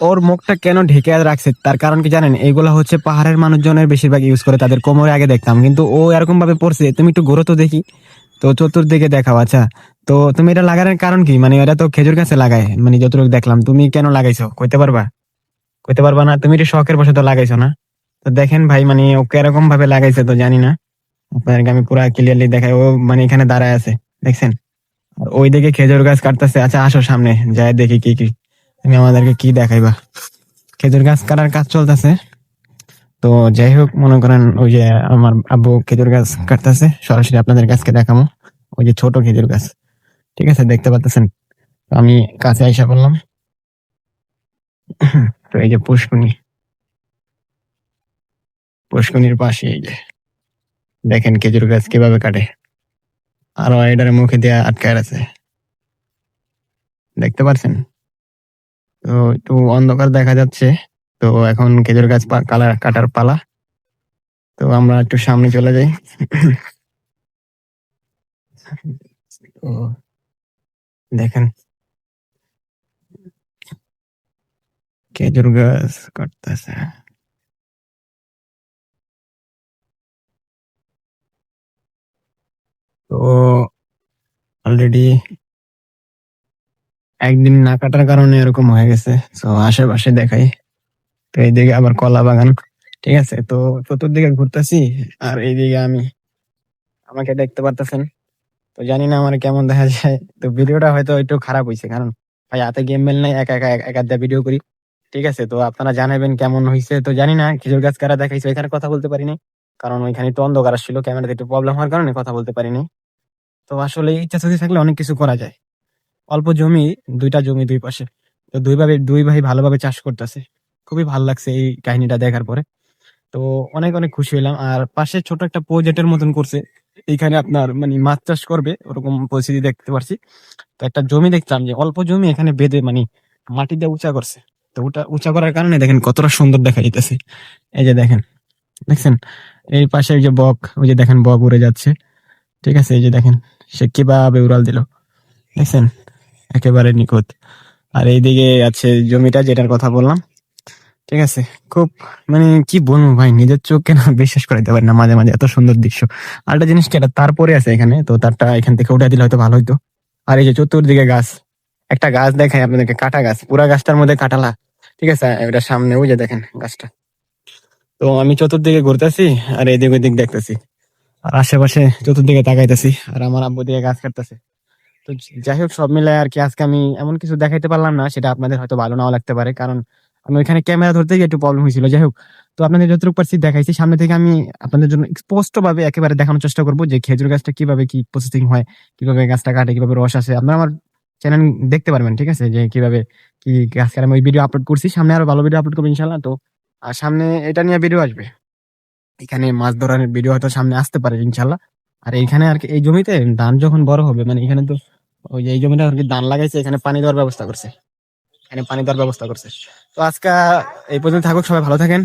ওর মুখটা কেন ঢেকে রাখছে তার কারণ কি জানেন? এইগুলা হচ্ছে পাহাড়ের মানুষজনের বেশিরভাগ ইউজ করে, তাদের কোমরে আগে দেখতাম, কিন্তু ও এরকম ভাবে পড়ছে। তুমি একটু ঘোরো তো দেখি, তো চতুর্দিকে দেখাও। আচ্ছা, তো তুমি এটা লাগানোর কারণ কি? মানে এটা তো খেজুর গাছে লাগায়, মানে যতটুকু দেখলাম। তুমি কেন লাগাইছো কইতে পারবা? কইতে পারবা না? তুমি এটা শখের বশে তো লাগাইছো না? তো দেখেন ভাই, মানে ও কিরকম ভাবে লাগাইছে তো জানি না। আপনাদেরকে আমি পুরা ক্লিয়ারলি দেখাই। ও মানে এখানে দাঁড়ায় আছে, দেখছেন? আর ওইদিকে খেজুর গাছ কাটতেছে। আচ্ছা আসো সামনে যাই দেখি কি কি তুমি আমাদেরকে কি দেখাইবা। খেজুর গাছ কাটার কাজ চলতেছে। তো যাই হোক, মনে করেন ওই যে আমার আব্বু খেজুর গাছ কাটতেছে, সরাসরি আপনাদের গাছকে দেখাবো। ওই যে ছোট খেজুর গাছ, ঠিক আছে, দেখতে পাচ্ছেন? তো আমি কাছে আইসা বললাম। তো এই যে পুষ্কুনি, পুষ্কুনির পাশে এই যে দেখেন খেজুর গাছ কিভাবে কাটে। আর এটার মুখে দিয়ে আটকায় আছে, দেখতে পাচ্ছেন? তো একটু অন্ধকার দেখা যাচ্ছে। তো এখন খেজুর গাছ কাটার পালা। তো আমরা একটু সামনে চলে যাই। তো দেখেন খেজুর গাছ কাটতেছে। তো অলরেডি একদিন না কাটার কারণে এরকম হয়ে গেছে। তো আশেপাশে দেখাই। তো এইদিকে আবার কলা বাগান, ঠিক আছে। তো চতুর্দিকে ঘুরতেছি, আর এইদিকে আমি, আমাকে দেখতে পারতেছেন। তো জানি না আমার কেমন দেখা যায়। তো ভিডিওটা হয়তো একটু খারাপ হয়েছে, কারণ ভাই হাতে গেম মেল নাই, একা একা একা দিয়ে ভিডিও করি, ঠিক আছে। তো আপনারা জানাবেন কেমন হয়েছে। তো জানি না খেজুর গাছ কারা দেখাইছে, এখানে কথা বলতে পারিনি, কারণ ওইখানে একটু অন্ধকার ছিল, ক্যামেরাতে একটু প্রবলেম হওয়ার কারণে কথা বলতে পারিনি। তো আসলে ইচ্ছা শক্তি থাকলে অনেক কিছু করা যায়। অল্প জমি, দুইটা জমি দুই পাশে, তো দুই ভাই ভালোভাবে চাষ করতেছে। খুবই ভালো লাগছে এই কাহিনীটা দেখার পরে। তো অনেক অনেক খুশি হলাম। আর পাশে ছোট একটা প্রজেক্টের মতন করছে, এইখানে আপনার মানে মাছ চাষ করবে, ওরকম পরিস্থিতি দেখতে পারছি। তো একটা জমি দেখলাম যে অল্প জমি, এখানে বেঁধে মানে মাটি দিয়ে উঁচা করছে। তো ওটা উঁচা করার কারণে দেখেন কতটা সুন্দর দেখা যাইতেছে। এই যে দেখেন, দেখছেন? এই পাশে ওই যে বক, ওই যে দেখেন বক উড়ে যাচ্ছে, ঠিক আছে। এই যে দেখেন সে কিভাবে উড়াল দিল, দেখছেন? একেবারে নিখুঁত। আর এইদিকে আছে জমিটা যেটার কথা বললাম, ঠিক আছে। খুব মানে কি বলবো ভাই, নিজের চোখকে না বিশ্বাস করাইতে পারি না মাঝে মাঝে, এত সুন্দর দৃশ্য। আর একটা জিনিস কি, এটা তারপরে আছে এখানে, তো তারটা এখান থেকে উঠে দিলে হয়তো ভালো হইতো। আর এই যে চতুর্দিকে গাছ, একটা গাছ দেখাই আপনাদেরকে, কাটা গাছ, পুরা গাছটার মধ্যে কাটালা, ঠিক আছে। এটা সামনে ওই যে দেখেন গাছটা। তো আমি চতুর্দিকে ঘুরতেছি, আর এদিক ওদিক দেখতেছি, আর আশেপাশে চতুর্দিকে তাকাইতেছি, আর আমার আব্বু দিকে গাছ কাটতেছে। তো যাই হোক, সব মিলাই আর কি আজকে আমি এমন কিছু দেখাইতে পারলাম না, সেটা আপনাদের হয়তো ভালো নাও লাগতে পারে, কারণ আমি ওইখানে ক্যামেরা ধরতে গিয়ে একটু প্রবলেম হয়েছিল। যাই হোক, তো আপনাদের যতটুকু পারছি দেখাইছি। সামনে থেকে আমি আপনাদের জন্য স্পষ্ট ভাবে একেবারে দেখানোর চেষ্টা করবো যে খেজুর গাছটা কিভাবে কি প্রসেসিং হয়, কিভাবে গাছটা কাটে, কিভাবে রস আসে। আপনারা আমার চ্যানেল দেখতে পারবেন, ঠিক আছে, যে কিভাবে কি গাছ কাটে। আমি ওই ভিডিও আপলোড করছি, সামনে আরো ভালো ভিডিও আপলোড করবো ইনশাল্লাহ। তো আর সামনে এটা নিয়ে ভিডিও আসবে, এখানে মাছ ধরার ভিডিও হয়তো সামনে আসতে পারে ইনশাল্লাহ। আর এইখানে আর কি এই জমিতে ধান যখন বড় হবে, মানে এখানে তো ওই যে এই জমিটা আর কি ধান লাগাইছে, এখানে পানি দেওয়ার ব্যবস্থা করছে, এখানে পানি দেওয়ার ব্যবস্থা করছে। তো আজকে এই পর্যন্ত থাকুক, সবাই ভালো থাকেন।